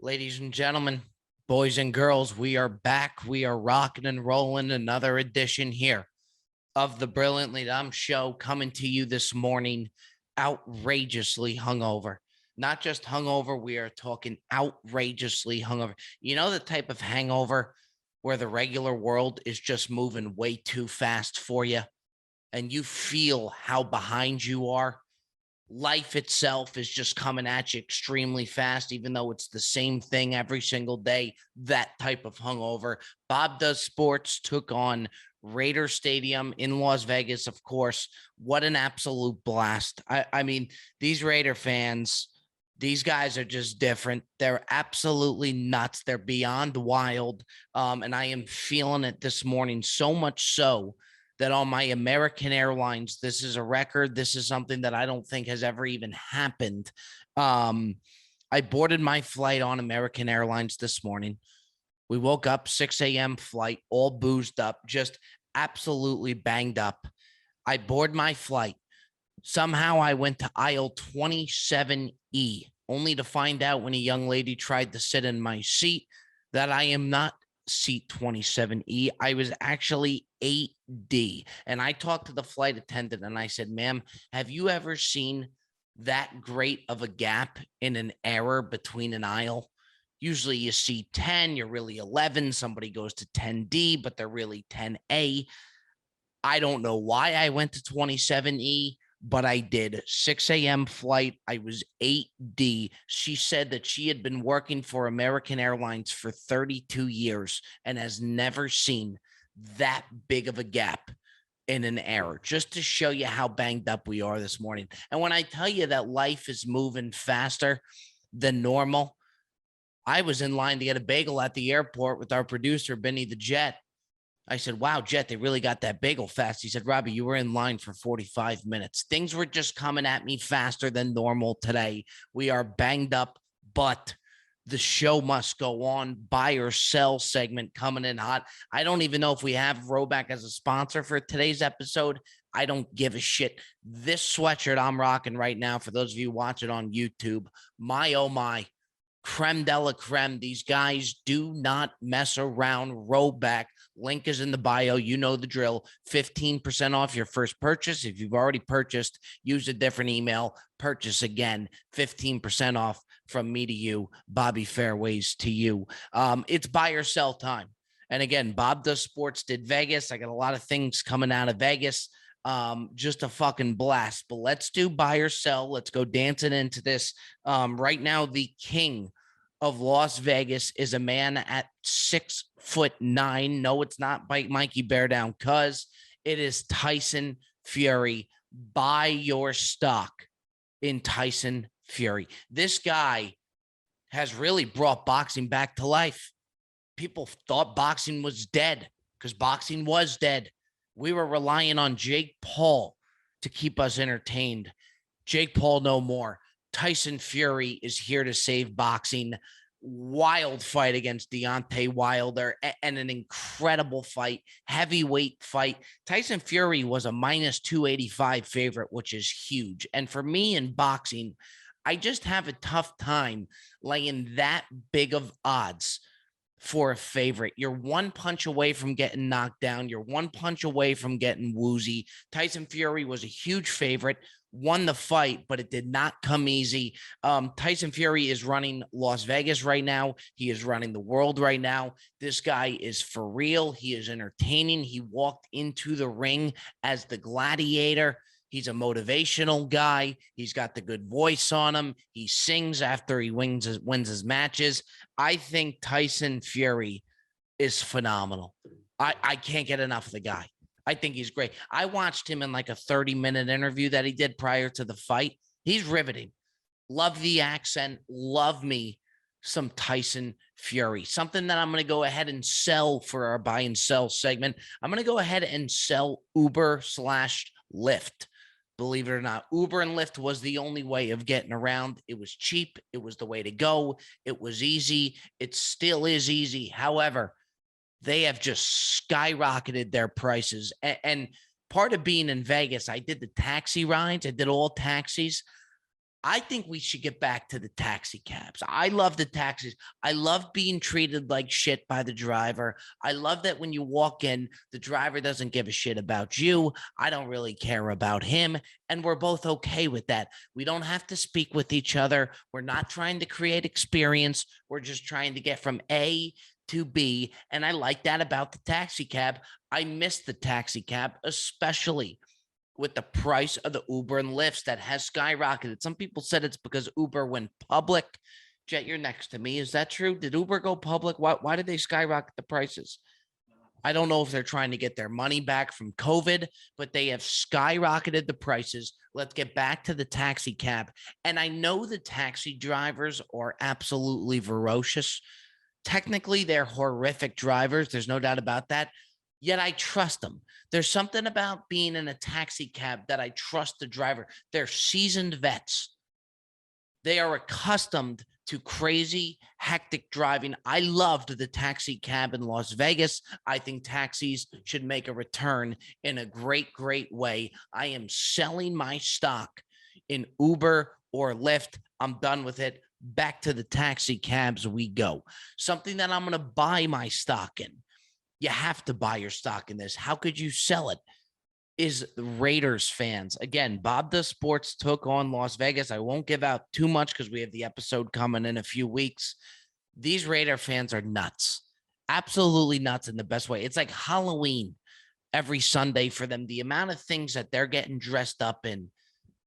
Ladies and gentlemen, boys and girls, we are back. We are rocking and rolling. Another edition here of the Brilliantly Dumb Show coming to you this morning, outrageously hungover. Not just hungover, we are talking outrageously hungover. You know, the type of hangover where the regular world is just moving way too fast for you and you feel how behind you are. Life itself is just coming at you extremely fast, even though it's the same thing every single day. That type of hungover. Bob Does Sports took on Raider Stadium in Las Vegas, of course. What an absolute blast. I mean, these Raider fans, these guys are just different. They're absolutely nuts. They're beyond wild. And I am feeling it this morning, so much so that on my American Airlines, this is a record. This is something that I don't think has ever even happened. I boarded my flight on American Airlines this morning. We woke up 6 a.m. flight, all boozed up, just absolutely banged up. I board my flight. Somehow I went to aisle 27E, only to find out when a young lady tried to sit in my seat that I am not seat 27E. I was actually 8D. And I talked to the flight attendant and I said, ma'am, have you ever seen that great of a gap in an error between an aisle? Usually you see 10, you're really 11. Somebody goes to 10D, but they're really 10A. I don't know why I went to 27E, but I did. 6 a.m. flight. I was 8D. She said that she had been working for American Airlines for 32 years and has never seen that big of a gap in an error, just to show you how banged up we are this morning. And when I tell you that life is moving faster than normal, I was in line to get a bagel at the airport with our producer, Benny the Jet. I said, wow, Jet, they really got that bagel fast. He said, Robbie, you were in line for 45 minutes. Things were just coming at me faster than normal today. We are banged up, but the show must go on. Buy or sell segment coming in hot. I don't even know if we have Roback as a sponsor for today's episode. I don't give a shit. This sweatshirt I'm rocking right now, for those of you watching on YouTube, my, oh my, creme de la creme. These guys do not mess around. Roback. Link is in the bio. You know the drill. 15% off your first purchase. If you've already purchased, use a different email. Purchase again. 15% off from me to you. Bobby Fairways to you. It's buy or sell time. And again, Bob Does Sports did Vegas. I got a lot of things coming out of Vegas. Just a fucking blast. But let's do buy or sell. Let's go dancing into this. Right now, the king of Las Vegas is a man at 6'9". No, it's not Mikey Bear Down, cuz it is Tyson Fury. Buy your stock in Tyson Fury. This guy has really brought boxing back to life. People thought boxing was dead because boxing was dead. We were relying on Jake Paul to keep us entertained. Jake Paul no more. Tyson Fury is here to save boxing. Wild fight against Deontay Wilder and an incredible fight, heavyweight fight. Tyson Fury was a minus 285 favorite, which is huge. And for me in boxing, I just have a tough time laying that big of odds for a favorite. You're one punch away from getting knocked down. You're one punch away from getting woozy. Tyson Fury was a huge favorite, won the fight, but it did not come easy. Tyson Fury is running Las Vegas right now. He is running the world right now. This guy is for real. He is entertaining. He walked into the ring as the gladiator. He's a motivational guy. He's got the good voice on him. He sings after he wins his matches. I think Tyson Fury is phenomenal. I can't get enough of the guy. I think he's great. I watched him in like a 30-minute interview that he did prior to the fight. He's riveting. Love the accent. Love me some Tyson Fury. Something that I'm going to go ahead and sell for our buy and sell segment. I'm going to go ahead and sell Uber/Lyft. Believe it or not, Uber and Lyft was the only way of getting around. It was cheap. It was the way to go. It was easy. It still is easy. However, they have just skyrocketed their prices. And part of being in Vegas, I did the taxi rides. I did all taxis. I think we should get back to the taxi cabs. I love the taxis. I love being treated like shit by the driver. I love that when you walk in, the driver doesn't give a shit about you. I don't really care about him. And we're both okay with that. We don't have to speak with each other. We're not trying to create experience. We're just trying to get from A to B. And I like that about the taxi cab. I miss the taxi cab, especially with the price of the Uber and Lyfts that has skyrocketed. Some people said it's because Uber went public. Jet, you're next to me. Is that true? Did Uber go public? Why did they skyrocket the prices? I don't know if they're trying to get their money back from COVID, but they have skyrocketed the prices. Let's get back to the taxi cab. And I know the taxi drivers are absolutely ferocious. Technically, they're horrific drivers. There's no doubt about that. Yet I trust them. There's something about being in a taxi cab that I trust the driver. They're seasoned vets. They are accustomed to crazy, hectic driving. I loved the taxi cab in Las Vegas. I think taxis should make a return in a great, great way. I am selling my stock in Uber or Lyft. I'm done with it. Back to the taxi cabs we go. Something that I'm going to buy my stock in. You have to buy your stock in this. How could you sell it? Is Raiders fans. Again, Bob Does Sports took on Las Vegas. I won't give out too much because we have the episode coming in a few weeks. These Raider fans are nuts. Absolutely nuts in the best way. It's like Halloween every Sunday for them. The amount of things that they're getting dressed up in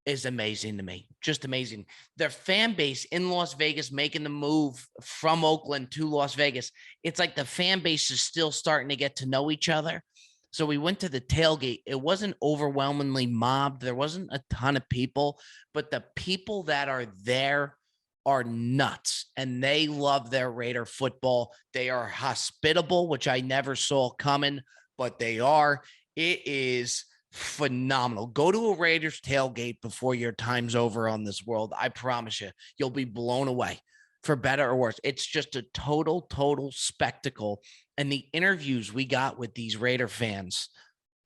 is amazing to me. Just amazing. Their fan base in Las Vegas making the move from Oakland to Las Vegas. It's like the fan base is still starting to get to know each other. So we went to the tailgate. It wasn't overwhelmingly mobbed. There wasn't a ton of people, but the people that are there are nuts and they love their Raider football. They are hospitable, which I never saw coming, but they are. It is phenomenal. Go to a Raiders tailgate before your time's over on this world. I promise you, you'll be blown away for better or worse. It's just a total spectacle. And the interviews we got with these Raider fans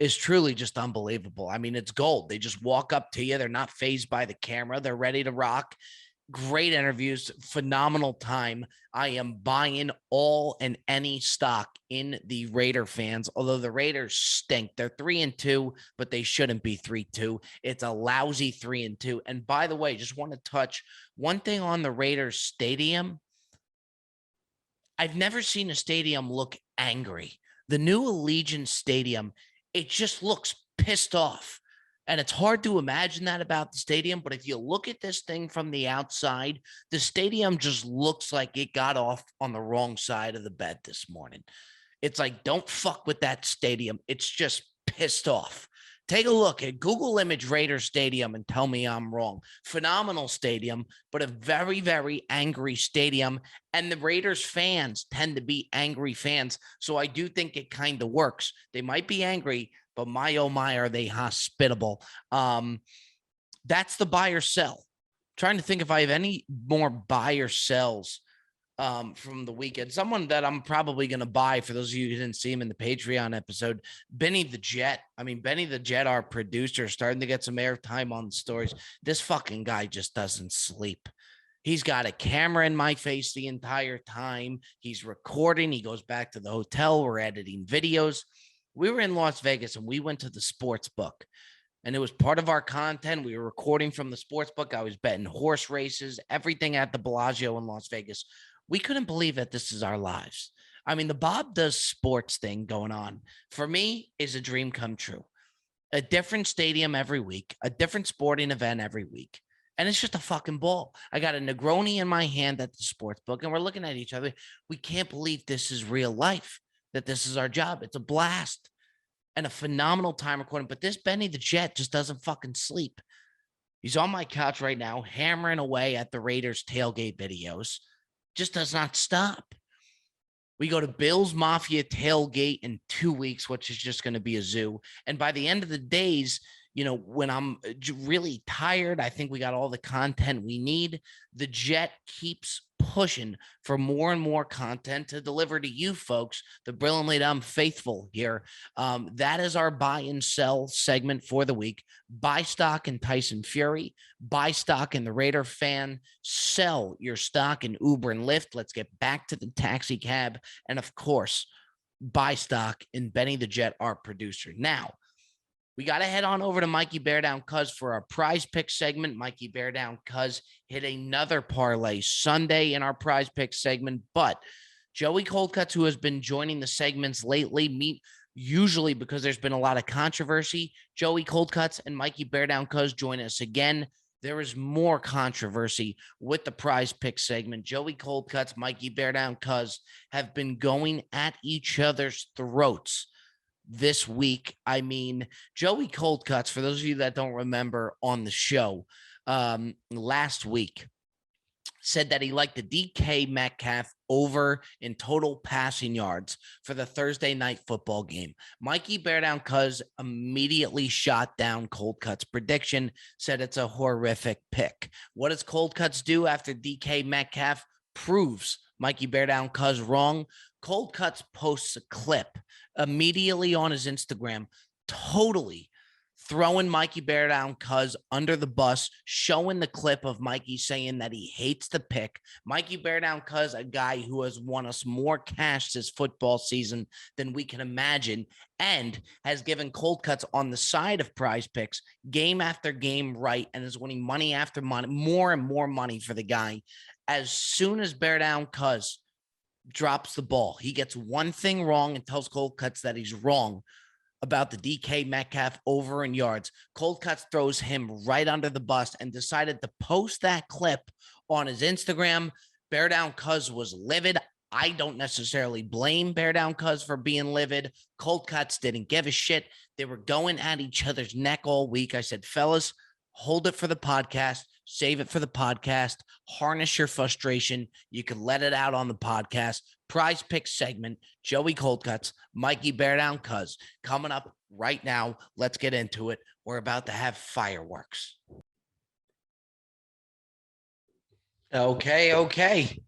is truly just unbelievable. I mean, it's gold. They just walk up to you. They're not fazed by the camera. They're ready to rock. Great interviews, phenomenal time. I am buying all and any stock in the Raider fans, although the Raiders stink. They're 3-2, but they shouldn't be 3-2. It's a lousy 3-2. And by the way, just want to touch one thing on the Raiders stadium. I've never seen a stadium look angry. The new Allegiant Stadium, it just looks pissed off. And it's hard to imagine that about the stadium, but if you look at this thing from the outside, the stadium just looks like it got off on the wrong side of the bed this morning. It's like, don't fuck with that stadium. It's just pissed off. Take a look at Google image Raiders Stadium and tell me I'm wrong. Phenomenal stadium, but a very, very angry stadium. And the Raiders fans tend to be angry fans. So I do think it kind of works. They might be angry, but my, oh my, are they hospitable. That's the buy or sell. I'm trying to think if I have any more buy or sells from the weekend. Someone that I'm probably going to buy, for those of you who didn't see him in the Patreon episode, Benny the Jet. I mean, Benny the Jet, our producer, starting to get some airtime on the stories. This fucking guy just doesn't sleep. He's got a camera in my face the entire time. He's recording. He goes back to the hotel. We're editing videos. We were in Las Vegas and we went to the sports book. And it was part of our content. We were recording from the sports book. I was betting horse races, everything at the Bellagio in Las Vegas. We couldn't believe that this is our lives. I mean, the Bob Does Sports thing going on for me is a dream come true. A different stadium every week, a different sporting event every week. And it's just a fucking ball. I got a Negroni in my hand at the sports book and we're looking at each other. We can't believe this is real life, that this is our job. It's a blast and a phenomenal time recording. But this Benny the Jet just doesn't fucking sleep. He's on my couch right now, hammering away at the Raiders tailgate videos. Just does not stop. We go to Bill's Mafia tailgate in 2 weeks, which is just going to be a zoo. And by the end of the days, you know, when I'm really tired, I think we got all the content we need. The Jet keeps pushing for more and more content to deliver to you folks, the brilliantly dumb faithful here. That is our buy and sell segment for the week. Buy stock in Tyson Fury, buy stock in the Raider fan, sell your stock in Uber and Lyft. Let's get back to the taxi cab. And of course, buy stock in Benny the Jet, our producer. Now, we got to head on over to Mikey Bear Down Cuz for our prize pick segment. Mikey Bear Down Cuz hit another parlay Sunday in our prize pick segment, but Joey Coldcuts, who has been joining the segments lately, usually because there's been a lot of controversy, Joey Coldcuts and Mikey Bear Down Cuz join us again. There is more controversy with the prize pick segment. Joey Coldcuts, Mikey Bear Down Cuz have been going at each other's throats this week. I mean, Joey Coldcuts, for those of you that don't remember on the show, last week said that he liked the DK Metcalf over in total passing yards for the Thursday night football game. Mikey Bear Down Cuz immediately shot down Coldcuts' prediction, said it's a horrific pick. What does Coldcuts do after DK Metcalf proves Mikey Bear Down Cuz wrong? Coldcuts posts a clip immediately on his Instagram, totally throwing Mikey Bear Down Cuz under the bus, showing the clip of Mikey saying that he hates the pick. Mikey Bear Down Cuz, a guy who has won us more cash this football season than we can imagine, and has given Coldcuts on the side of prize picks game after game right, and is winning money after money, more and more money for the guy. As soon as Bear Down Cuz drops the ball, he gets one thing wrong and tells Coldcuts that he's wrong about the DK Metcalf over in yards. Coldcuts throws him right under the bus and decided to post that clip on his Instagram. Bear Down Cuz was livid. I don't necessarily blame Bear Down Cuz for being livid. Coldcuts didn't give a shit. They were going at each other's neck all week. I said, fellas, hold it for the podcast. Save it for the podcast. Harness your frustration. You can let it out on the podcast. Prize pick segment. Joey Coldcuts, Mikey Bear Down Cuz coming up right now. Let's get into it. We're about to have fireworks. Okay.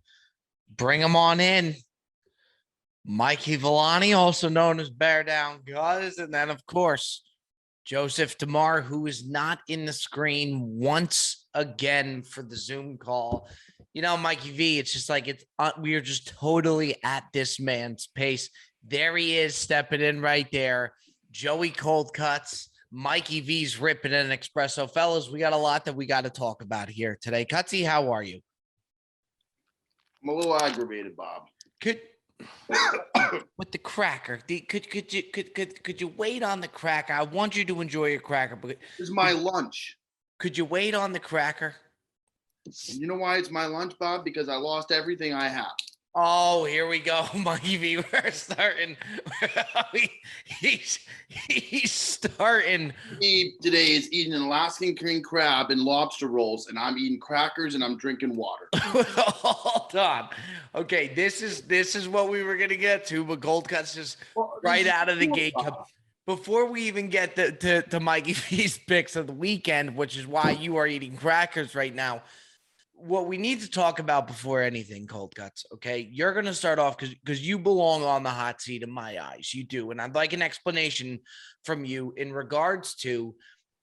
Bring them on in. Mikey Villani, also known as Bear Down Cuz, and then of course Joseph DeMar, who is not in the screen once again for the Zoom call. You know, Mikey V, it's just like we are just totally at this man's pace. There he is, stepping in right there. Joey Coldcuts, Mikey V's ripping an espresso. Fellas, we got a lot that we got to talk about here today. Cutsy, how are you? I'm a little aggravated, Bob. With the cracker, could you wait on the cracker? I want you to enjoy your cracker, but This is my lunch. Could you wait on the cracker? And you know why it's my lunch, Bob? Because I lost everything I have. Oh, here we go, Mikey V. We're starting. He's starting. Me today is eating an Alaskan king crab and lobster rolls, and I'm eating crackers and I'm drinking water. Hold on. Okay, this is what we were gonna get to, but Coldcuts just right out of the gate. Before we even get to Mikey V's picks of the weekend, which is why you are eating crackers right now. What we need to talk about before anything, Coldcuts, okay? You're going to start off because you belong on the hot seat in my eyes. You do. And I'd like an explanation from you in regards to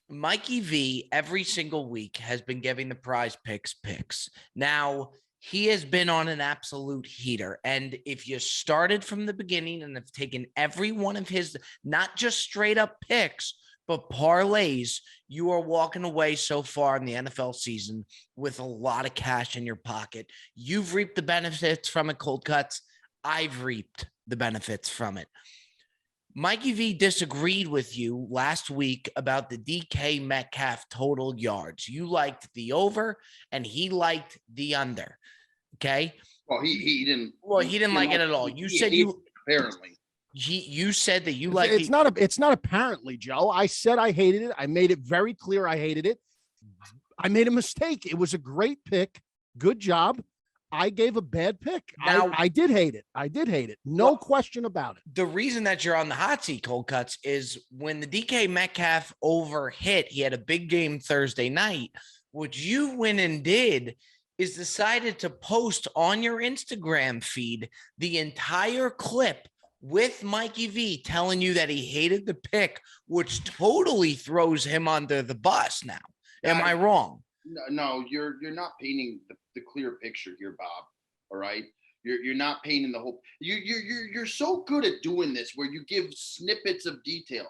Mikey V every single week has been giving the prize picks. Now, he has been on an absolute heater. And if you started from the beginning and have taken every one of his, not just straight up picks, but parlays, you are walking away so far in the NFL season with a lot of cash in your pocket. You've reaped the benefits from it, Coldcuts. I've reaped the benefits from it. Mikey V disagreed with you last week about the DK Metcalf total yards. You liked the over and he liked the under. Okay. Well, he didn't. Well, he didn't like it at all. You said you apparently. You said that you like it's not apparently, Joe. I said I hated it. I made it very clear I hated it. I made a mistake. It was a great pick. Good job. I gave a bad pick. Now, I did hate it. No question about it. The reason that you're on the hot seat, Coldcuts, is when the DK Metcalf over hit, he had a big game Thursday night. What you went and did is decided to post on your Instagram feed the entire clip with Mikey V telling you that he hated the pick, which totally throws him under the bus now. Am I wrong? No, you're not painting the clear picture here, Bob. All right. You're not painting the whole. You're so good at doing this, where you give snippets of details.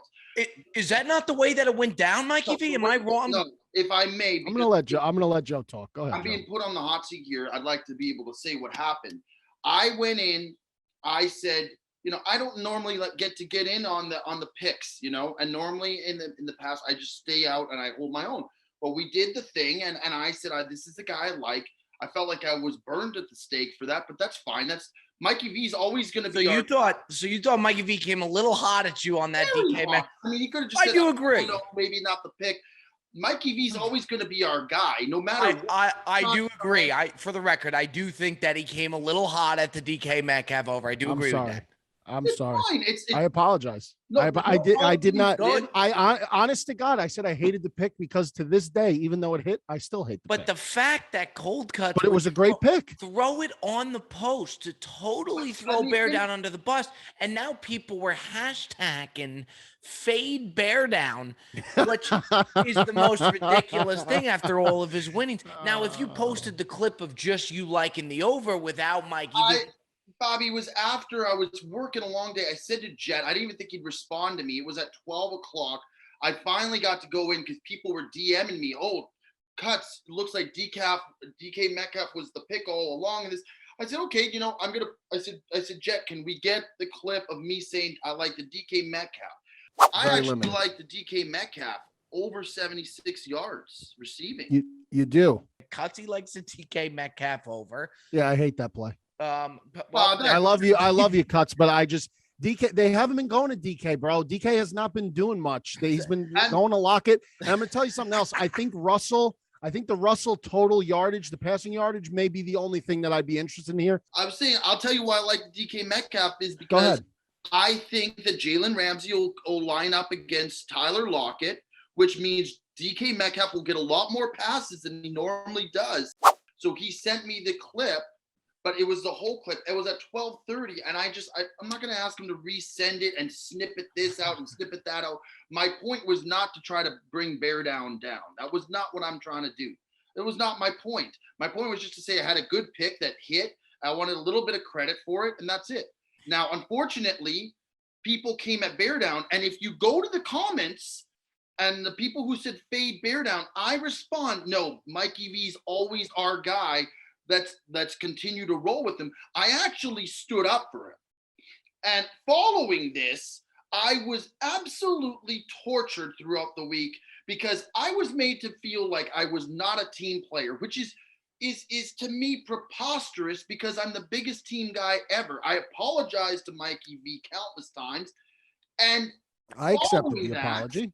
Is that not the way that it went down, Mikey V? Am I wrong? No, if I may, I'm gonna let Joe talk. Go ahead. I'm being put on the hot seat here. I'd like to be able to say what happened. I went in. I said, I don't normally get in on the picks, and normally in the past I just stay out and I hold my own. But we did the thing, and I said, this is the guy I like. I felt like I was burned at the stake for that, but that's fine. That's Mikey V's always going to be. So you thought Mikey V came a little hot at you on that DK match? I mean, he could have just. I do agree. Maybe not the pick. Mikey V's always going to be our guy, no matter. I do agree. For the record, I do think that he came a little hot at the DK Metcalf over. I do agree with that. I'm sorry. Fine. I apologize. No, I did not. Honest to God, I said I hated the pick because to this day, even though it hit, I still hate the pick. But the fact that Cold Cuts, but it was a great pick. Throw it on the post to totally throw Bear Down under the bus, and now people were hashtagging fade Bear Down, which is the most ridiculous thing after all of his winnings. Now, if you posted the clip of just you liking the over without Mikey V. Bobby, was after I was working a long day. I said to Jet, I didn't even think he'd respond to me. It was at 12 o'clock. I finally got to go in because people were DMing me. Oh, Cuts, looks like DK Metcalf was the pick all along. And this, I said, okay, I said, Jet, can we get the clip of me saying I like the DK Metcalf? I actually like the DK Metcalf over 76 yards receiving. You do. Cutsy likes the DK Metcalf over. Yeah, I hate that play. I love you, Cuts, but I just DK. They haven't been going to DK, bro. DK has not been doing much. He's been going to Lockett. And I'm gonna tell you something else. I think the Russell total yardage, the passing yardage, may be the only thing that I'd be interested in here. I'm saying, I'll tell you why I like DK Metcalf is because I think that Jalen Ramsey will line up against Tyler Lockett, which means DK Metcalf will get a lot more passes than he normally does. So he sent me the clip. But it was the whole clip. It was at 12:30, and I'm not going to ask him to resend it and snippet this out and snippet that out. My point was not to try to bring Bear Down. That was not what I'm trying to do. It was not my point. My point was just to say I had a good pick that hit. I wanted a little bit of credit for it, and that's it. Now, unfortunately, people came at Bear Down, and if you go to the comments and the people who said fade Bear Down, I respond, no, Mikey V's always our guy. Let's continue to roll with him. I actually stood up for him. And following this, I was absolutely tortured throughout the week because I was made to feel like I was not a team player, which is to me preposterous because I'm the biggest team guy ever. I apologized to Mikey V countless times. And I accepted the apology.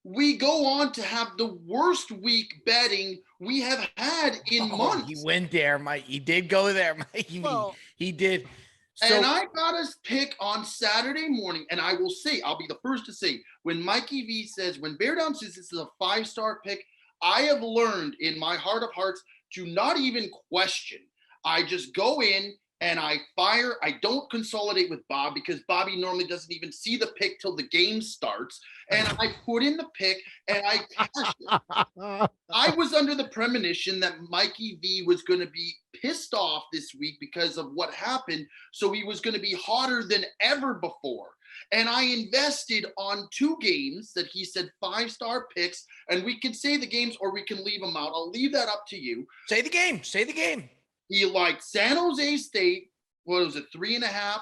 We go on to have the worst week betting we have had in months. He went there, Mike. He did go there, Mike. He did. And I got his pick on Saturday morning, and I will say, I'll be the first to say, when Mikey V says, when Bear Down says this is a 5-star pick, I have learned in my heart of hearts to not even question. I just go in and I fire. I don't consolidate with Bob because Bobby normally doesn't even see the pick till the game starts. And I put in the pick and I cashed it. I was under the premonition that Mikey V was going to be pissed off this week because of what happened. So he was going to be hotter than ever before. And I invested on 2 games that he said 5-star picks. And we can say the games or we can leave them out. I'll leave that up to you. Say the game. Say the game. He liked San Jose State. What was it, 3.5?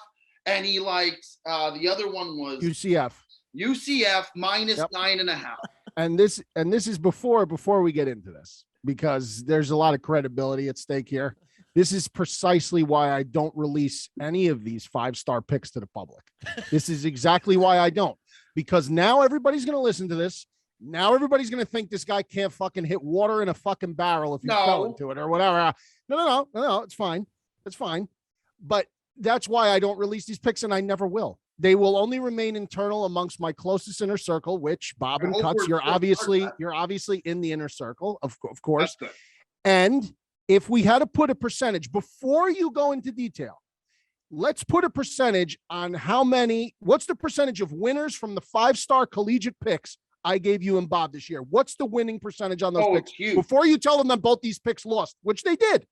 And he liked the other one was UCF minus 9.5. And this is before we get into this because there's a lot of credibility at stake here. This is precisely why I don't release any of these 5-star picks to the public. This is exactly why I don't, because now everybody's going to listen to this. Now everybody's going to think this guy can't fucking hit water in a fucking barrel if you fell into it or whatever. No, it's fine. It's fine. But that's why I don't release these picks, and I never will. They will only remain internal amongst my closest inner circle, which Bob and Cuts, you're obviously in the inner circle, of course. And if we had to put a percentage before you go into detail, let's put a percentage on what's the percentage of winners from the 5-star collegiate picks I gave you and Bob this year? What's the winning percentage on those picks? Before you tell them that both these picks lost, which they did.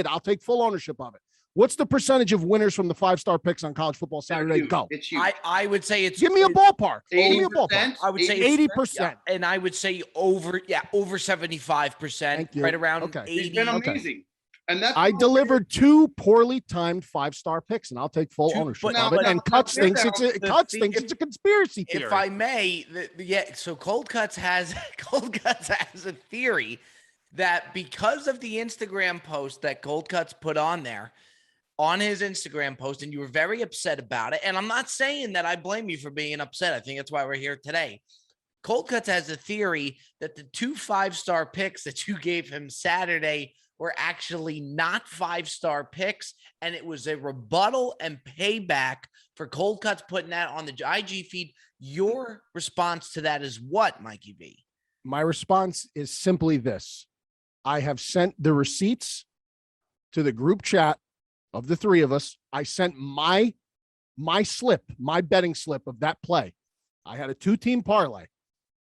I'll take full ownership of it. What's the percentage of winners from the 5-star picks on college football Saturday? Go. It's huge. I would say it's. Give me a ballpark. 80%. Give me a ballpark. I would say 80%. Yeah, and I would say over 75%, right around 80. He's been amazing. And that's I delivered 2 poorly timed 5-star picks, and I'll take full ownership of it. And Cuts thinks it's a conspiracy theory. If I may, so Cold Cuts has a theory that because of the Instagram post that Cold Cuts put on there, on his Instagram post, and you were very upset about it. And I'm not saying that I blame you for being upset. I think that's why we're here today. Cold Cuts has a theory that the 2 5-star picks that you gave him Saturday were actually not 5-star picks, and it was a rebuttal and payback for Cold Cuts putting that on the IG feed. Your response to that is what, Mikey V? My response is simply this. I have sent the receipts to the group chat of the 3 of us. I sent my betting slip of that play. I had a 2-team parlay.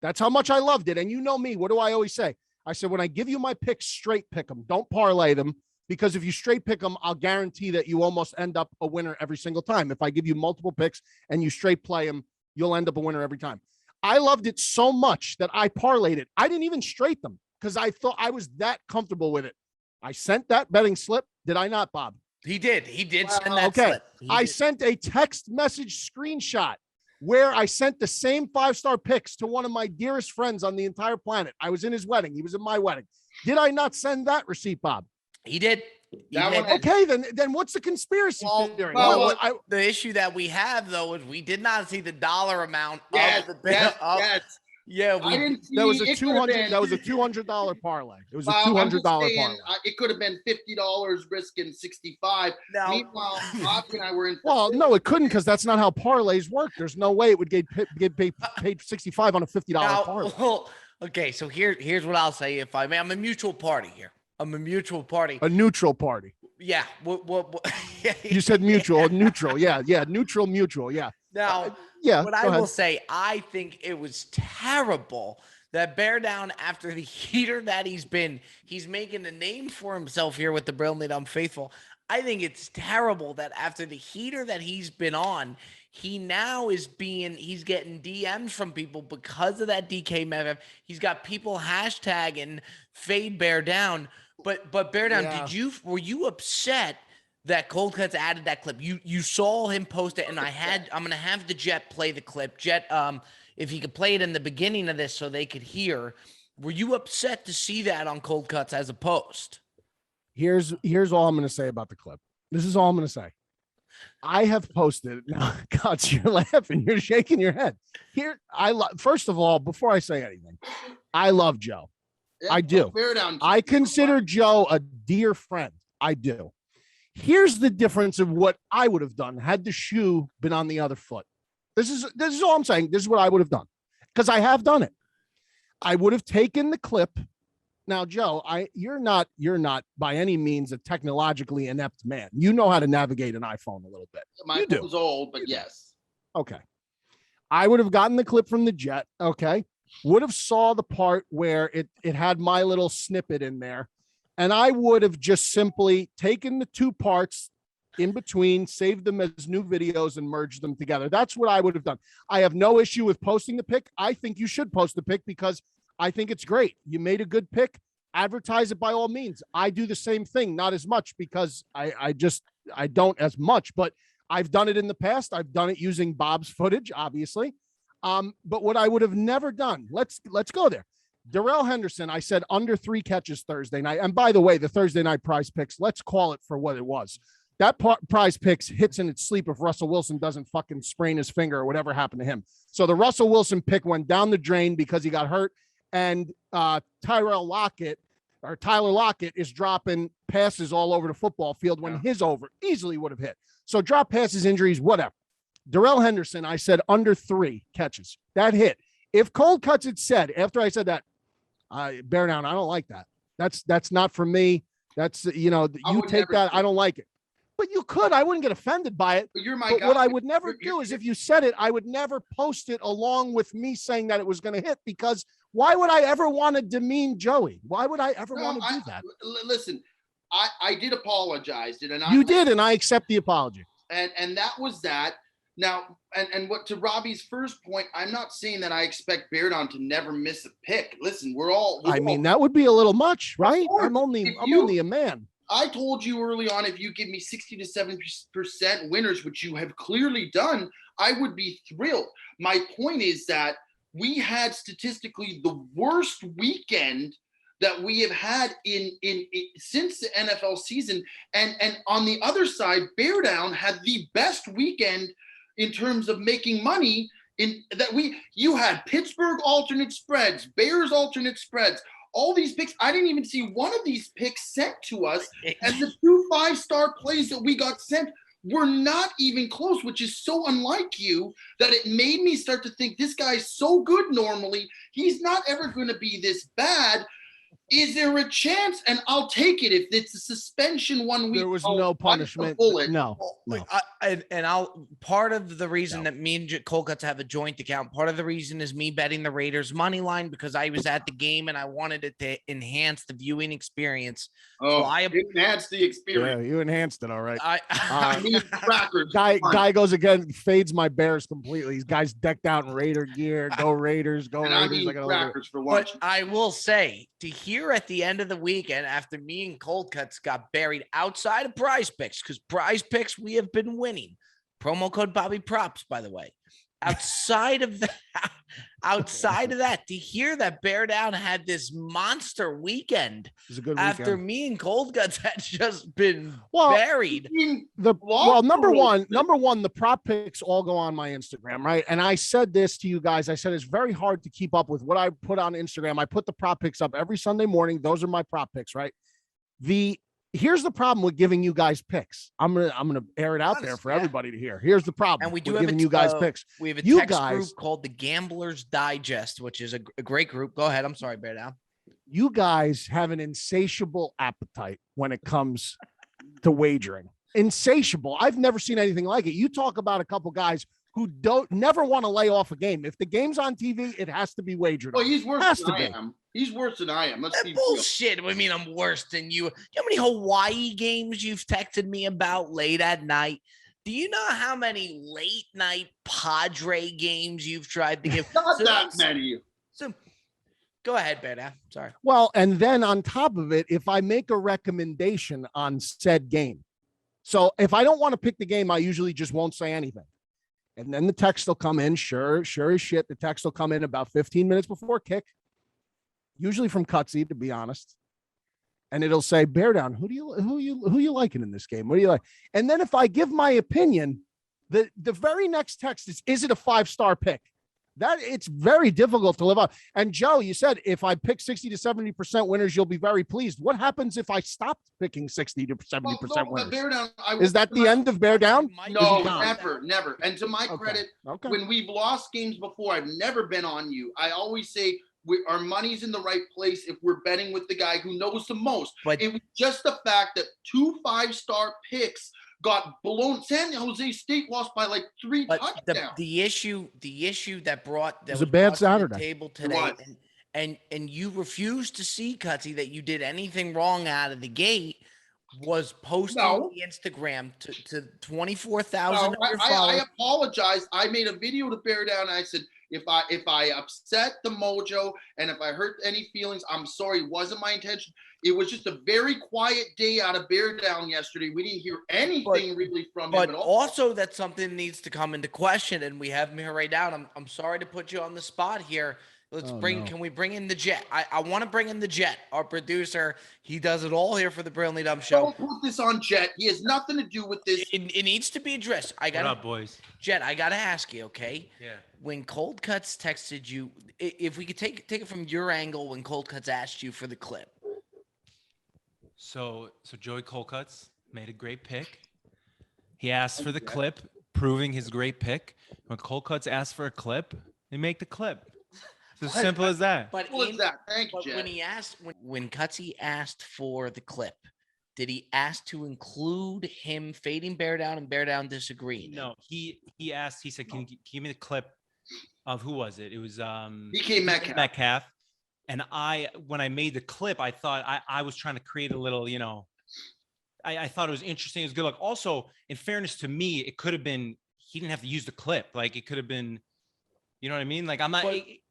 That's how much I loved it. And you know me, what do I always say? I said, when I give you my picks, straight pick them. Don't parlay them, because if you straight pick them, I'll guarantee that you almost end up a winner every single time. If I give you multiple picks and you straight play them, you'll end up a winner every time. I loved it so much that I parlayed it. I didn't even straight them because I thought I was that comfortable with it. I sent that betting slip. Did I not, Bob? He did send that slip. I sent a text message screenshot where I sent the same 5-star picks to one of my dearest friends on the entire planet. I was in his wedding. He was in my wedding. Did I not send that receipt, Bob? He did. Okay, then what's the conspiracy theory? The issue that we have, though, is we did not see the dollar amount of the yes. Yeah, I didn't see. That was a $200. That was a $200 parlay. It was a $200 parlay. It could have been $50, risking 65. Now, meanwhile, Bob and I were in. Well, no, it couldn't, because that's not how parlays work. There's no way it would get paid 65 on a $50 parlay. Well, okay, so here's what I'll say. If I may, I'm a mutual party here. I'm a mutual party. A neutral party. Yeah. What You said mutual. Neutral. Yeah. Neutral. Mutual. Yeah. Now. Yeah, what I will say, I think it was terrible that Bear Down, after the heater that he's making a name for himself here with the Brilliant Unfaithful. I think it's terrible that after the heater that he's been on, he now he's getting DMs from people because of that DK Metcalf. He's got people hashtagging fade Bear Down. But Bear Down, were you upset that Cold Cuts added that clip? You saw him post it, and I'm gonna have the Jet play the clip. Jet, if he could play it in the beginning of this so they could hear. Were you upset to see that on Cold Cuts as a post? Here's all I'm gonna say about the clip. This is all I'm gonna say. I have posted. Now, Cuts, you're laughing. You're shaking your head. First of all, before I say anything, I love Joe. I do. I consider Joe a dear friend. I do. Here's the difference of what I would have done had the shoe been on the other foot. This is all I'm saying. This is what I would have done, because I have done it. I would have taken the clip. Now, Joe, you're not by any means a technologically inept man. You know how to navigate an iPhone a little bit. My phone's old, but yes. Okay. I would have gotten the clip from the Jet. Okay. Would have saw the part where it had my little snippet in there. And I would have just simply taken the 2 parts in between, saved them as new videos, and merged them together. That's what I would have done. I have no issue with posting the pick. I think you should post the pick because I think it's great. You made a good pick. Advertise it by all means. I do the same thing, not as much because I don't as much, but I've done it in the past. I've done it using Bob's footage, obviously. But what I would have never done, let's go there. Darrell Henderson, I said under 3 catches Thursday night. And by the way, the Thursday night prize picks, let's call it for what it was. That prize picks hits in its sleep if Russell Wilson doesn't fucking sprain his finger or whatever happened to him. So the Russell Wilson pick went down the drain because he got hurt. And Tyler Lockett is dropping passes all over the football field when his over easily would have hit. So drop passes, injuries, whatever. Darrell Henderson, I said under 3 catches. That hit. If Cold Cuts had said, after I said that, Bear Down, I don't like that. That's not for me. That's, you take that. I don't like it. But you could. I wouldn't get offended by it. But you're my But guy. what I would never do is if you said it, I would never post it along with me saying that it was going to hit, because why would I ever want to demean Joey? Why would I ever want to do that? Listen, I did apologize. You did, and I accept the apology. And that was that. Now, and what to Robbie's first point, I'm not saying that I expect Bear Down to never miss a pick. Listen, that would be a little much, right? I'm only a man. I told you early on, if you give me 60 to 70% winners, which you have clearly done, I would be thrilled. My point is that we had statistically the worst weekend that we have had in since the NFL season. And on the other side, Bear Down had the best weekend in terms of making money you had Pittsburgh alternate spreads, Bears alternate spreads, all these picks. I didn't even see one of these picks sent to us. And the 2 5-star plays that we got sent were not even close, which is so unlike you that it made me start to think this guy's so good normally. He's not ever going to be this bad. Is there a chance? And I'll take it if it's a suspension 1 week. There was no punishment. No. Part of the reason that me and Cold Cuts have a joint account, part of the reason is me betting the Raiders money line, because I was at the game and I wanted it to enhance the viewing experience. Oh, so I enhanced the experience. Yeah, you enhanced it. All right. I need crackers. Guy goes again, fades my Bears completely. These guys decked out in Raider gear. Go Raiders. Go and Raiders. I need crackers for lunch. But I will say, to hear at the end of the weekend, after me and Cold Cuts got buried outside of Prize Picks, because Prize Picks, we have been winning. Promo code Bobby Props, by the way. Outside of that, to hear that Bear Down had this monster weekend, it was a good after weekend. Me and Cold Cuts had just been buried. Number one, the prop picks all go on my Instagram, right? And I said this to you guys. I said it's very hard to keep up with what I put on Instagram. I put the prop picks up every Sunday morning. Those are my prop picks, right? Here's the problem with giving you guys picks. I'm gonna air it out there for everybody to hear. Here's the problem. And we do with have giving you guys picks. We have a text group called the Gamblers Digest, which is a great group. Go ahead. I'm sorry, Bear Down. You guys have an insatiable appetite when it comes to wagering. Insatiable. I've never seen anything like it. You talk about a couple guys who never want to lay off a game. If the game's on TV, it has to be wagered. Well, he's worse than I am. He's worse than I am. Let's be bullshit. I mean, I'm worse than you. You know how many Hawaii games you've texted me about late at night? Do you know how many late night Padre games you've tried to give? Not that many. So go ahead, Bear Down. Sorry. Well, and then on top of it, if I make a recommendation on said game, so if I don't want to pick the game, I usually just won't say anything. And then the text will come in. Sure as shit. The text will come in about 15 minutes before kick. Usually from Cutsy, to be honest. And it'll say, Bear Down, who you liking in this game? What do you like? And then if I give my opinion, the very next text is it a 5-star pick? That it's very difficult to live up. And Joe, you said if I pick 60 to 70% winners, you'll be very pleased. What happens if I stopped picking 60 to 70% winners? Bear Down, is that the end of Bear Down? No, never. And to my credit, when we've lost games before, I've never been on you. I always say our money's in the right place if we're betting with the guy who knows the most. But it was just the fact that 2 5-star picks got blown. San Jose State lost by like 3 touchdowns. The issue that was a bad Saturday. To the table today, and you refused to see, Cutsy, that you did anything wrong out of the gate, was posting the Instagram to 24,000 of your followers. I apologize. I made a video to Bear Down. And I said, if I upset the mojo and if I hurt any feelings, I'm sorry. It wasn't my intention. It was just a very quiet day out of Bear Down yesterday. We didn't hear anything really from him at all. But also that something needs to come into question, and we have him here right now. I'm sorry to put you on the spot here. Can we bring in the Jet? I want to bring in the Jet, our producer. He does it all here for the Brilliantly Dumb Show. Don't put this on Jet. He has nothing to do with this. It needs to be addressed. What up, boys? Jet, I got to ask you, okay? Yeah. When Cold Cuts texted you, if we could take it from your angle when Cold Cuts asked you for the clip. So Joey Cold Cuts made a great pick. He asked for the clip, proving his great pick. When Cold Cuts asked for a clip, they make the clip. It's as simple as that. Thank you, Jet. When Cutsy asked for the clip, did he ask to include him fading Bear Down and Bear Down disagreeing? No, he asked. He said, "Can you give me the clip of who was it? It was DK Metcalf. Metcalf." And when I made the clip, I thought I was trying to create a little, I thought it was interesting. It was good. Like, also, in fairness to me, it could have been, he didn't have to use the clip. Like, it could have been, you know what I mean? Like, I'm not,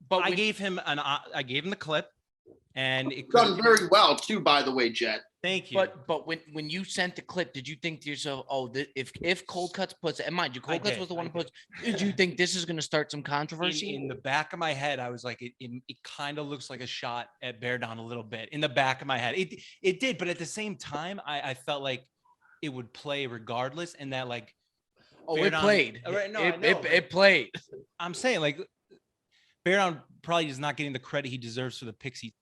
but I gave him the clip, and it done very well too, by the way, Jet. Thank you. But when you sent the clip, did you think to yourself, if Cold Cuts puts it, and mind you, Cold Cuts was the one who puts, did you think this is going to start some controversy? In the back of my head, I was like, it kind of looks like a shot at Bear Down a little bit. In the back of my head, it did, but at the same time, I felt like it would play regardless, and that like, it played. Right? No, it played. I'm saying like, Bear Down probably is not getting the credit he deserves for the picks he.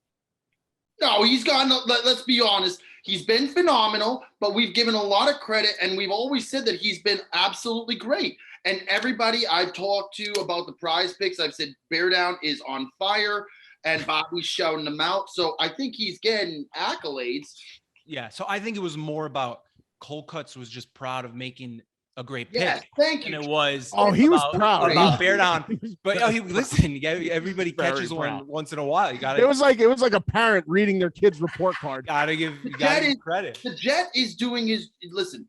No, he's gotten, let's be honest, he's been phenomenal, but we've given a lot of credit, and we've always said that he's been absolutely great. And everybody I've talked to about the prize picks, I've said Bear Down is on fire, and Bobby's shouting them out. So I think he's getting accolades. Yeah, so I think it was more about Cold Cuts was just proud of making a great pick. Yes, thank you. And it was he was proud about Bear Down. But listen, everybody catches one once in a while. You got it was like a parent reading their kid's report card. Gotta give credit. The Jet is doing his listen.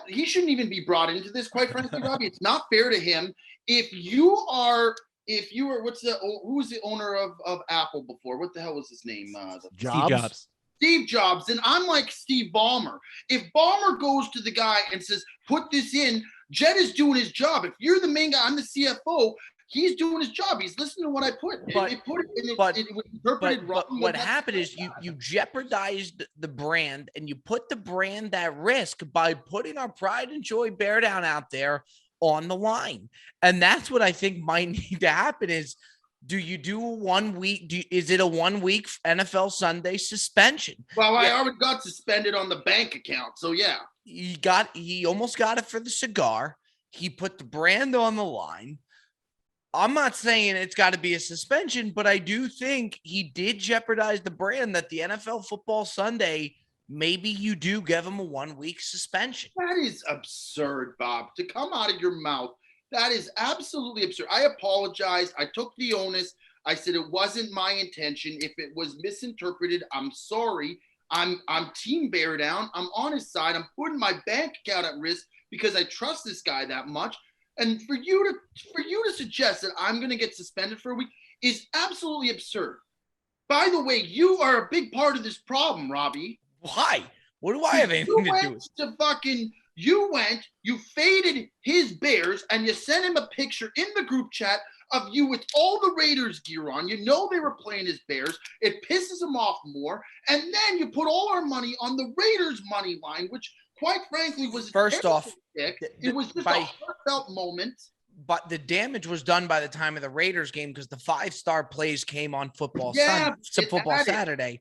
He shouldn't even be brought into this, quite frankly, Robbie. It's not fair to him. If you were who was the owner of Apple before? What the hell was his name? Jobs. Steve Jobs, and I'm like Steve Ballmer. If Ballmer goes to the guy and says, put this in, Jet is doing his job. If you're the main guy, I'm the CFO, he's doing his job. He's listening to what I put. It was interpreted wrong. But what happened is you jeopardized the brand, and you put the brand at risk by putting our pride and joy Bear Down out there on the line. And that's what I think might need to happen is, do you do a 1 week? Is it a 1 week NFL Sunday suspension? Well, I already got suspended on the bank account, so yeah. He almost got it for the cigar. He put the brand on the line. I'm not saying it's got to be a suspension, but I do think he did jeopardize the brand that the NFL Football Sunday, maybe you do give him a 1 week suspension. That is absurd, Bob, to come out of your mouth. That is absolutely absurd. I apologize. I took the onus. I said it wasn't my intention. If it was misinterpreted, I'm sorry. I'm Team Bear Down. I'm on his side. I'm putting my bank account at risk because I trust this guy that much. And for you to suggest that I'm going to get suspended for a week is absolutely absurd. By the way, you are a big part of this problem, Robbie. Why? What do I have anything to do with? You faded his Bears, and you sent him a picture in the group chat of you with all the Raiders gear on. You know they were playing as Bears. It pisses him off more. And then you put all our money on the Raiders money line, which quite frankly was first off, pick. It was just a heartfelt moment. But the damage was done by the time of the Raiders game because the 5-star plays came on football Saturday.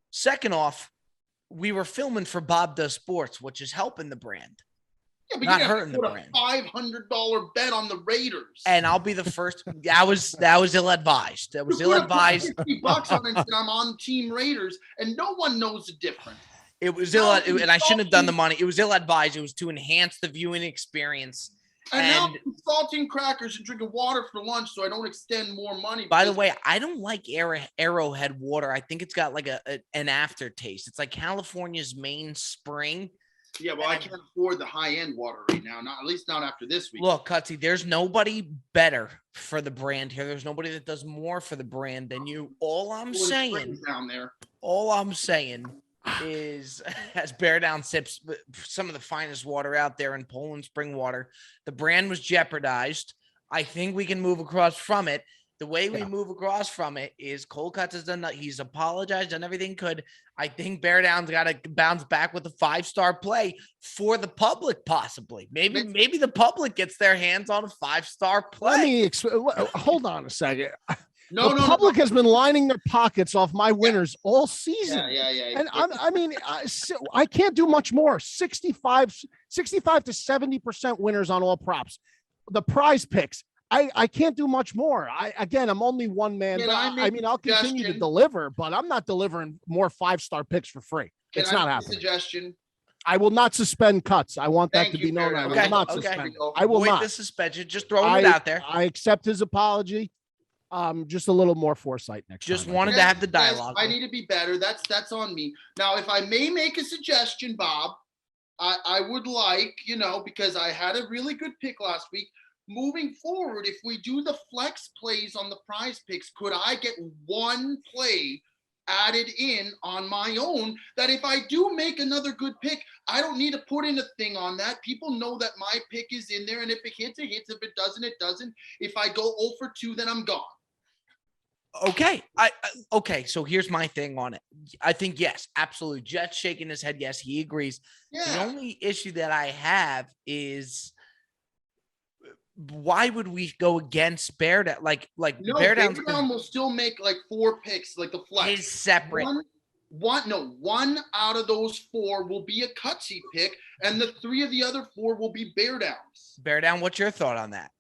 Second off, we were filming for Bob Does Sports, which is helping the brand. Yeah, but not you hurting the put brand. a $500 bet on the Raiders. And I'll be the first. That was ill-advised. That was ill-advised. $50 on it, and I'm on Team Raiders, and no one knows the difference. It was and I shouldn't have done the money. It was ill-advised. It was to enhance the viewing experience. And now I'm salting crackers and drinking water for lunch so I don't extend more money. By the way, I don't like Arrowhead water. I think it's got like an aftertaste. It's like California's main spring. Yeah, well, I can't afford the high-end water right now. At least not after this week. Look, Cutsy, there's nobody better for the brand here. There's nobody that does more for the brand than you. All I'm saying is, as Bear Down sips some of the finest water out there in Poland spring water, the brand was jeopardized. I think we can move across from it. The way we move across from it is Cold Cuts has done that. He's apologized and everything could. I think Bear Down's got to bounce back with a 5-star play for the public, possibly. Maybe the public gets their hands on a 5-star play. Hold on a second. The public has been lining their pockets off my winners all season. Yeah. And I can't do much more. 65 to 70% winners on all props. The prize picks, I can't do much more. I'm only one man. I'll continue to deliver, but I'm not delivering more 5-star picks for free. It's not happening. Suggestion. I will not suspend cuts. I want that to be known. I will Okay, not okay. suspend. I will Avoid not. the suspension. Just throwing it out there. I accept his apology. Just a little more foresight next time. Just wanted to have the dialogue. I need to be better. That's on me. Now, if I may make a suggestion, Bob, I would like, because I had a really good pick last week. Moving forward, if we do the flex plays on the prize picks, could I get one play added in on my own that if I do make another good pick, I don't need to put in a thing on that. People know that my pick is in there, and if it hits, it hits. If it doesn't, it doesn't. If I go 0 for 2, then I'm gone. Okay. Okay. So here's my thing on it. I think, yes, absolutely. Jet's shaking his head. Yes, he agrees. Yeah. The only issue that I have is why would we go against Bear Down? Bear Down will still make like 4 picks, like the flex. His separate. One out of those 4 will be a cutsy pick, and the 3 of the other 4 will be Bear Downs. Bear Down, what's your thought on that?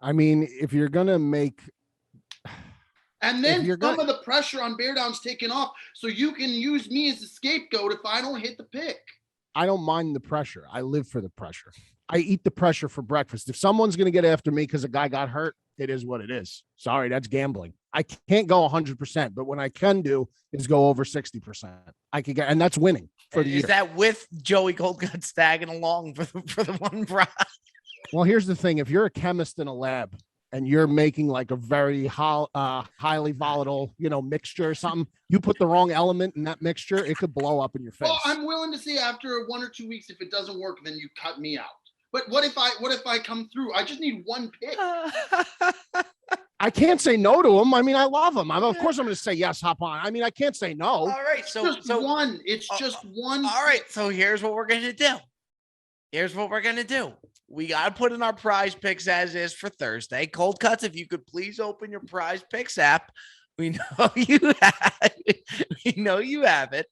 I mean, if you're gonna make, and then some of the pressure on Bear Down's taken off, so you can use me as a scapegoat if I don't hit the pick. I don't mind the pressure. I live for the pressure. I eat the pressure for breakfast. If someone's going to get after me because a guy got hurt, it is what it is. Sorry, that's gambling. I can't go 100%, but what I can do is go over 60%. I could get, and that's winning for the year. Is that with Joey Coldcut tagging along for the one prize? Well, here's the thing. If you're a chemist in a lab and you're making like a very highly volatile, mixture or something, you put the wrong element in that mixture, it could blow up in your face. Well, I'm willing to say after 1 or 2 weeks, if it doesn't work, then you cut me out. But what if I come through? I just need one pick. I can't say no to him. I mean, I love him. Of course I'm going to say yes, hop on. I mean, I can't say no. All right. So one. It's just one. All right. So here's what we're going to do. We got to put in our prize picks as is for Thursday. Cold Cuts, if you could please open your prize picks app. We know you have it. You have it.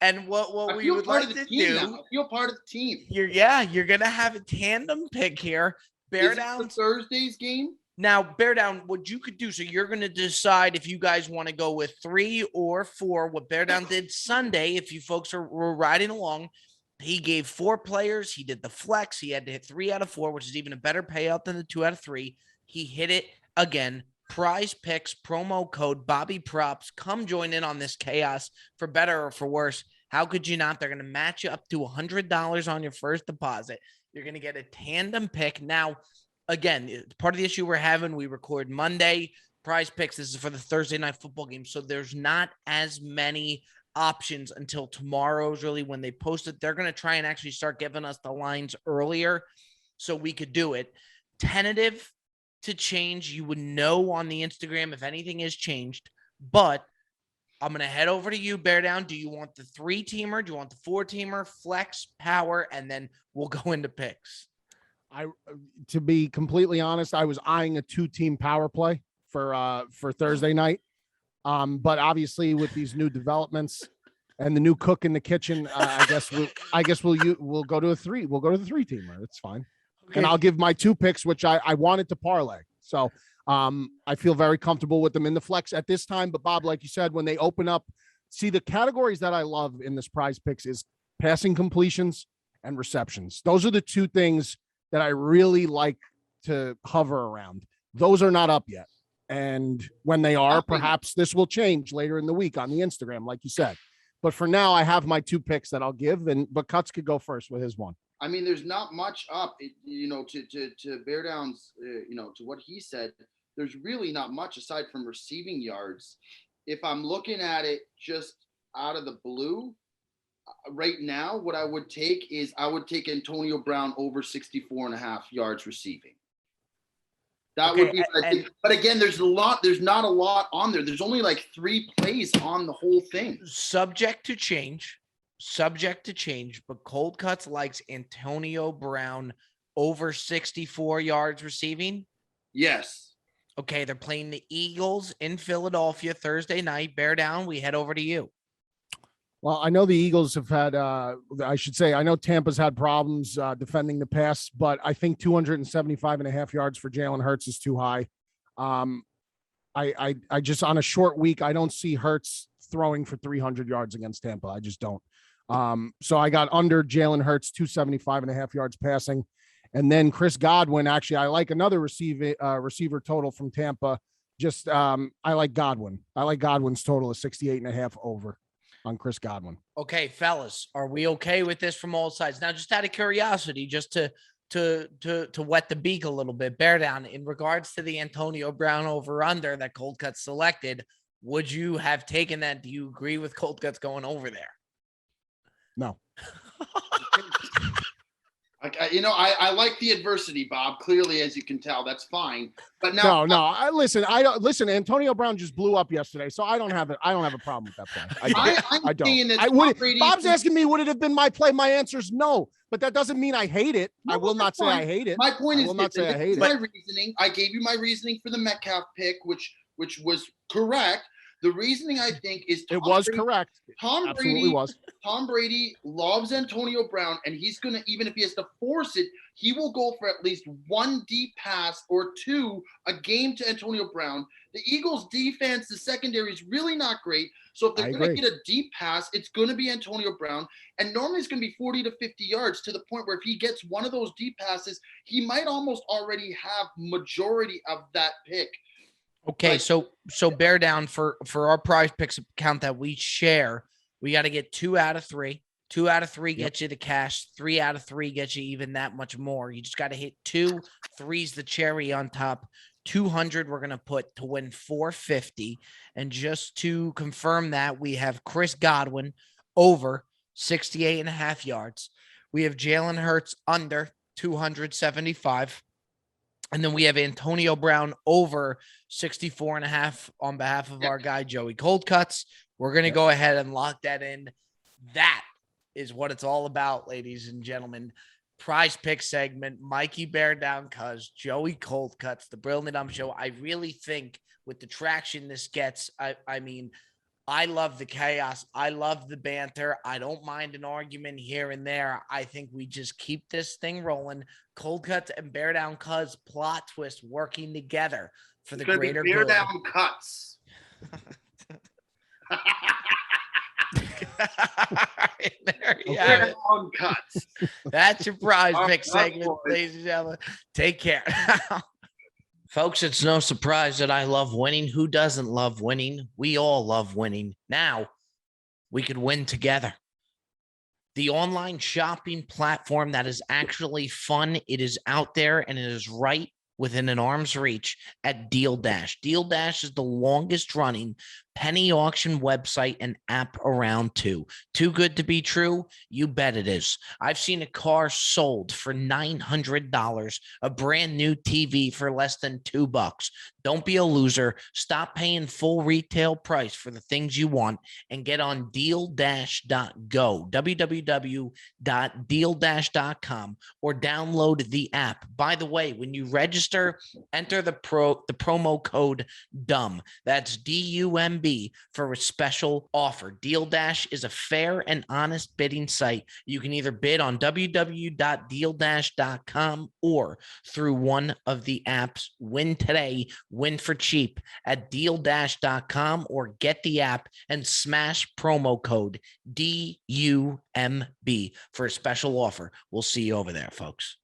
And what we would like to do. I feel part of the team. You're going to have a tandem pick here. Bear Down. Thursday's game? Now, Bear Down, what you could do, so you're going to decide if you guys want to go with 3 or 4. What Bear Down did Sunday, if you folks were riding along, he gave 4 players. He did the flex. He had to hit 3 out of 4, which is even a better payout than the 2 out of 3. He hit it again. Prize picks, promo code Bobby Props. Come join in on this chaos for better or for worse. How could you not? They're going to match you up to $100 on your first deposit. You're going to get a tandem pick. Now, again, part of the issue we're having, we record Monday. Prize picks, this is for the Thursday night football game. So there's not as many options until tomorrow's really when they post it. They're going to try and actually start giving us the lines earlier so we could do it. Tentative to change. You would know on the Instagram if anything has changed, but I'm going to head over to you, Bear Down. Do you want the 3-teamer? Do you want the 4-teamer, flex, power, and then we'll go into picks? To be completely honest, I was eyeing a 2-team power play for Thursday night. But obviously with these new developments and the new cook in the kitchen, I guess we'll go to a 3. We'll go to the 3-teamer. That's fine. Okay. And I'll give my 2 picks, which I wanted to parlay. So I feel very comfortable with them in the flex at this time. But Bob, like you said, when they open up, see the categories that I love in this prize picks is passing completions and receptions. Those are the 2 things that I really like to hover around. Those are not up yet. And when they are, perhaps this will change later in the week on the Instagram, like you said. But for now, I have my 2 picks that I'll give, but Cuts could go first with his one. I mean, there's not much up, to Bear Down's, to what he said. There's really not much aside from receiving yards. If I'm looking at it just out of the blue, right now, what I would take is Antonio Brown over 64.5 yards receiving. That would be what I think. But again, there's not a lot on there. There's only like 3 plays on the whole thing. Subject to change, but Cold Cuts likes Antonio Brown over 64 yards receiving. Yes. Okay, they're playing the Eagles in Philadelphia Thursday night. Bear Down, we head over to you. Well, I know the Eagles have had, I know Tampa's had problems defending the pass, but I think 275.5 yards for Jalen Hurts is too high. I just, on a short week, I don't see Hurts throwing for 300 yards against Tampa. I just don't. So I got under Jalen Hurts, 275.5 yards passing. And then Chris Godwin, actually, I like another receiver total from Tampa. Just I like Godwin. I like Godwin's total of 68.5 over on Chris Godwin. Okay, fellas, are we okay with this from all sides? Now, just out of curiosity, just to wet the beak a little bit, bear down in regards to the Antonio Brown over under that Cold Cut selected. Would you have taken that? Do you agree with Cold Cuts going over there? No. I like the adversity, Bob. Clearly, as you can tell, that's fine. But now, I don't listen. Antonio Brown just blew up yesterday, so I don't have a problem with that play. I don't. Bob's asking me, would it have been my play? My answer is no, but that doesn't mean I hate it. No, I will not say I hate it. My point is, not say I hate it. My reasoning. I gave you my reasoning for the Metcalf pick, which was correct. The reasoning, I think, is correct. Tom Brady loves Antonio Brown, and he's going to, even if he has to force it, he will go for at least one deep pass or two a game to Antonio Brown. The Eagles' defense, the secondary is really not great. So if they're going to get a deep pass, it's going to be Antonio Brown. And normally it's going to be 40 to 50 yards, to the point where if he gets one of those deep passes, he might almost already have majority of that pick. Okay, so bear down for our Prize Picks account that we share. We got to get 2 out of 3. 2 out of 3 gets you the cash. 3 out of 3 gets you even that much more. You just got to hit 2. 3's the cherry on top. 200 we're going to put to win 450. And just to confirm that, we have Chris Godwin over 68.5 yards. We have Jalen Hurts under 275. And then we have Antonio Brown over 64.5 on behalf of our guy, Joey Cold Cuts. We're going to go ahead and lock that in. That is what it's all about, ladies and gentlemen. Prize Pick segment, Mikey Bear Down, cuz Joey Cold Cuts, the Brilliant Dumb Show. I really think with the traction this gets, I mean, I love the chaos. I love the banter. I don't mind an argument here and there. I think we just keep this thing rolling. Cold Cuts and Bear Down Cuz plot twist working together for the greater good. Bear Down Cuts. There you have it. Cuts. That's your Prize Pick segment, ladies and gentlemen. Take care. Folks, it's no surprise that I love winning. Who doesn't love winning? We all love winning. Now, we could win together. The online shopping platform that is actually fun. It is out there and it is right within an arm's reach at Deal Dash. Deal Dash is the longest running penny auction website and app around too. Too good to be true? You bet it is. I've seen a car sold for $900, a brand new TV for less than $2. Don't be a loser. Stop paying full retail price for the things you want and get on dealdash.go, www.dealdash.com, or download the app. By the way, when you register, enter the promo code DUMB. That's DUMB for a special offer. Deal Dash is a fair and honest bidding site. You can either bid on www.dealdash.com or through one of the apps. Win today, win for cheap at dealdash.com, or get the app and smash promo code DUMB for a special offer. We'll see you over there, folks.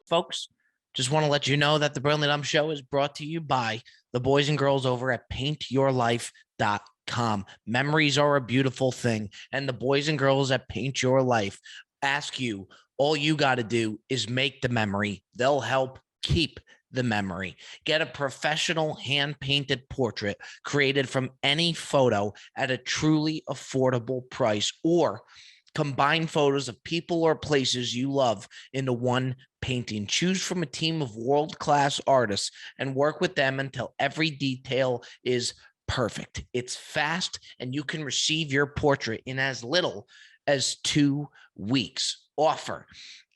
Folks, just want to let you know that the Brilliant Dumb Show is brought to you by the boys and girls over at paintyourlife.com. Memories are a beautiful thing, and the boys and girls at Paint Your Life ask you, all you got to do is make the memory. They'll help keep the memory. Get a professional hand-painted portrait created from any photo at a truly affordable price, or combine photos of people or places you love into one painting. Choose from a team of world-class artists and work with them until every detail is perfect. It's fast, and you can receive your portrait in as little as 2 weeks. Offer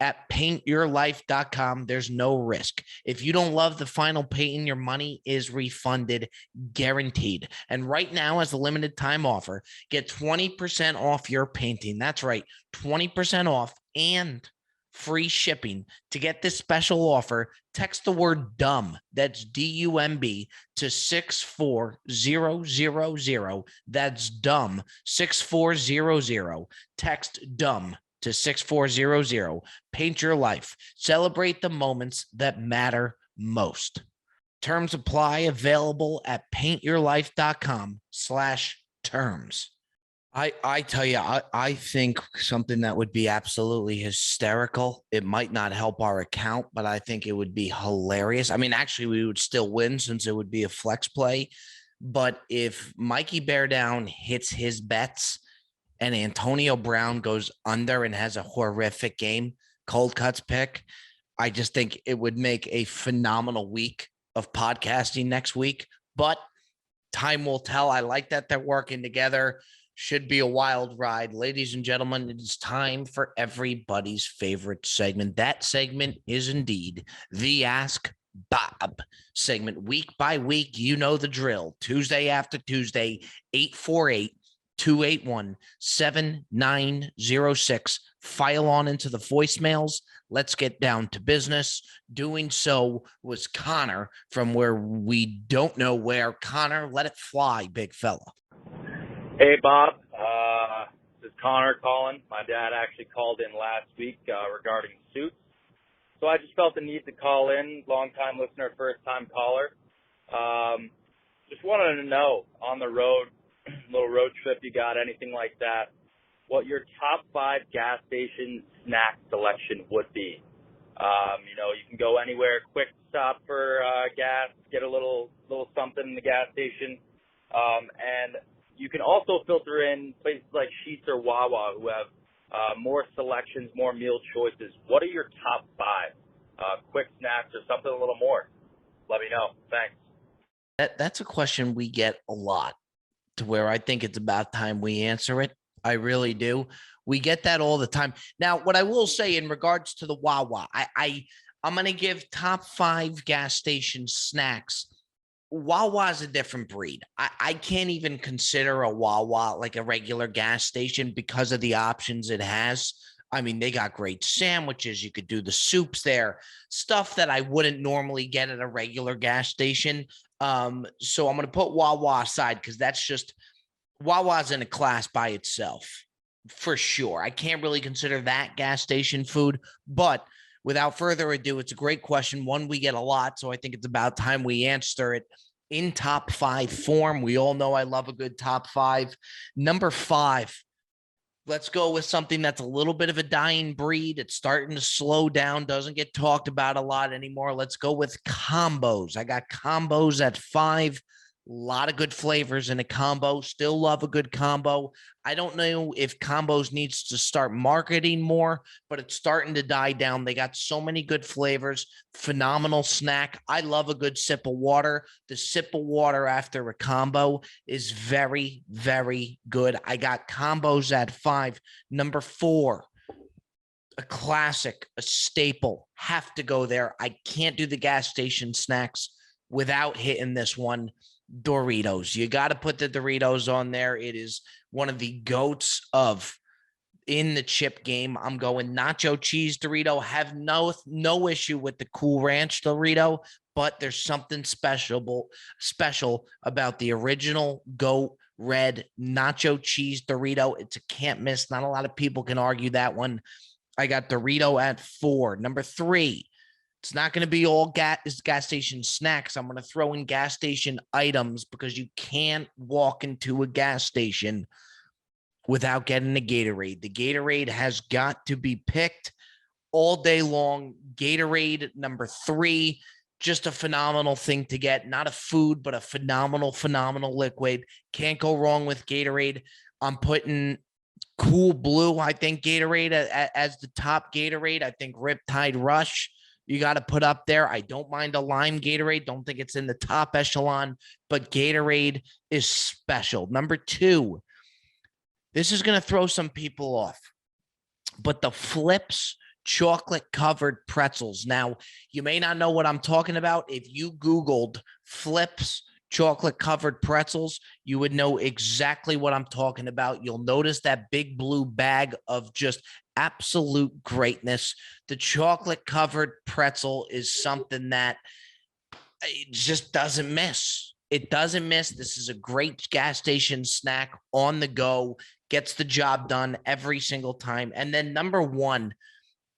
at paintyourlife.com. There's no risk. If you don't love the final painting, your money is refunded, guaranteed. And right now, as a limited time offer, get 20% off your painting. That's right, 20% off, and free shipping. To get this special offer, text the word DUMB, that's DUMB, to 64000. That's DUMB, 6400. Text DUMB to 6400. Paint your life. Celebrate the moments that matter most. Terms apply. Available at paintyourlife.com/terms. I tell you, I think something that would be absolutely hysterical. It might not help our account, but I think it would be hilarious. I mean, actually, we would still win since it would be a flex play. But if Mikey Bear Down hits his bets and Antonio Brown goes under and has a horrific game, cold cuts pick, I just think it would make a phenomenal week of podcasting next week. But time will tell. I like that they're working together. Should be a wild ride. Ladies and gentlemen, it is time for everybody's favorite segment. That segment is indeed the Ask Bob segment. Week by week, you know the drill. Tuesday after Tuesday, 848-281-7906. File on into the voicemails. Let's get down to business. Doing so was Connor from where we don't know where. Connor, let it fly, big fella. Hey, Bob. This is Connor calling. My dad actually called in last week regarding suits. So I just felt the need to call in. Long-time listener, first-time caller. Just wanted to know, on the road, little road trip you got, anything like that, what your top 5 gas station snack selection would be. You can go anywhere, quick stop for gas, get a little something in the gas station, and you can also filter in places like Sheetz or Wawa who have more selections, more meal choices. What are your top 5 quick snacks or something a little more? Let me know. Thanks. That's a question we get a lot, to where I think it's about time we answer it. I really do. We get that all the time. Now, what I will say in regards to the Wawa, I'm going to give top 5 gas station snacks. Wawa is a different breed. I can't even consider a Wawa like a regular gas station because of the options it has. I mean, they got great sandwiches. You could do the soups there, stuff that I wouldn't normally get at a regular gas station. So I'm going to put Wawa aside because that's just Wawa's in a class by itself for sure. I can't really consider that gas station food, but without further ado, it's a great question. One we get a lot, so I think it's about time we answer it in top 5 form. We all know I love a good top 5. Number 5, let's go with something that's a little bit of a dying breed. It's starting to slow down, doesn't get talked about a lot anymore. Let's go with combos. I got combos at 5. A lot of good flavors in a combo. Still love a good combo. I don't know if combos needs to start marketing more, but it's starting to die down. They got so many good flavors. Phenomenal snack. I love a good sip of water. The sip of water after a combo is very, very good. I got combos at 5. Number 4, a classic, a staple. Have to go there. I can't do the gas station snacks without hitting this one. Doritos. You got to put the Doritos on there. It is one of the goats of in the chip game. I'm going nacho cheese Dorito. Have no issue with the Cool Ranch Dorito, but there's something special about the original goat red nacho cheese Dorito. It's a can't miss. Not a lot of people can argue that one. I got Dorito at 4. Number 3. It's not going to be all gas station snacks. I'm going to throw in gas station items because you can't walk into a gas station without getting a Gatorade. The Gatorade has got to be picked all day long. Gatorade, number 3, just a phenomenal thing to get. Not a food, but a phenomenal liquid. Can't go wrong with Gatorade. I'm putting Cool Blue, I think, Gatorade as the top Gatorade. I think Riptide Rush you got to put up there. I don't mind a lime Gatorade. Don't think it's in the top echelon, but Gatorade is special. Number 2, this is going to throw some people off, but the Flips chocolate covered pretzels. Now, you may not know what I'm talking about. If you Googled Flips chocolate covered pretzels, you would know exactly what I'm talking about. You'll notice that big blue bag of just absolute greatness. The chocolate covered pretzel is something that it just doesn't miss. It doesn't miss. This is a great gas station snack on the go, gets the job done every single time. And then number one,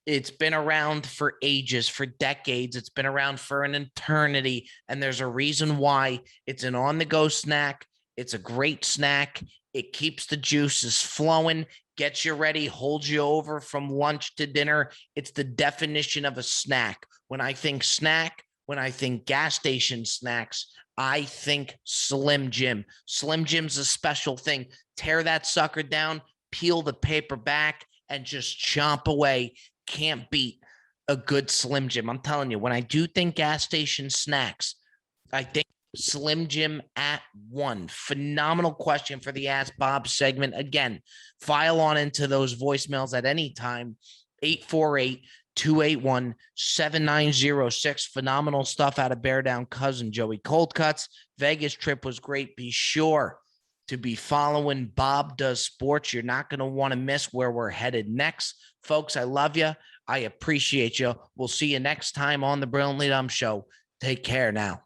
it's been around for ages, for decades. It's been around for an eternity. And there's a reason why. It's an on the go snack. It's a great snack. It keeps the juices flowing, gets you ready, holds you over from lunch to dinner. It's the definition of a snack. When I think snack, when I think gas station snacks, I think Slim Jim. Slim Jim's a special thing. Tear that sucker down, peel the paper back, and just chomp away. Can't beat a good Slim Jim. I'm telling you, when I do think gas station snacks, I think Slim Jim at one. Phenomenal question for the Ask Bob segment. Again, file on into those voicemails at any time. 848-281-7906. Phenomenal stuff out of Bear Down cousin Joey Coldcuts. Vegas trip was great. Be sure to be following Bob Does Sports. You're not going to want to miss where we're headed next. Folks, I love you. I appreciate you. We'll see you next time on the Brilliantly Dumb Show. Take care now.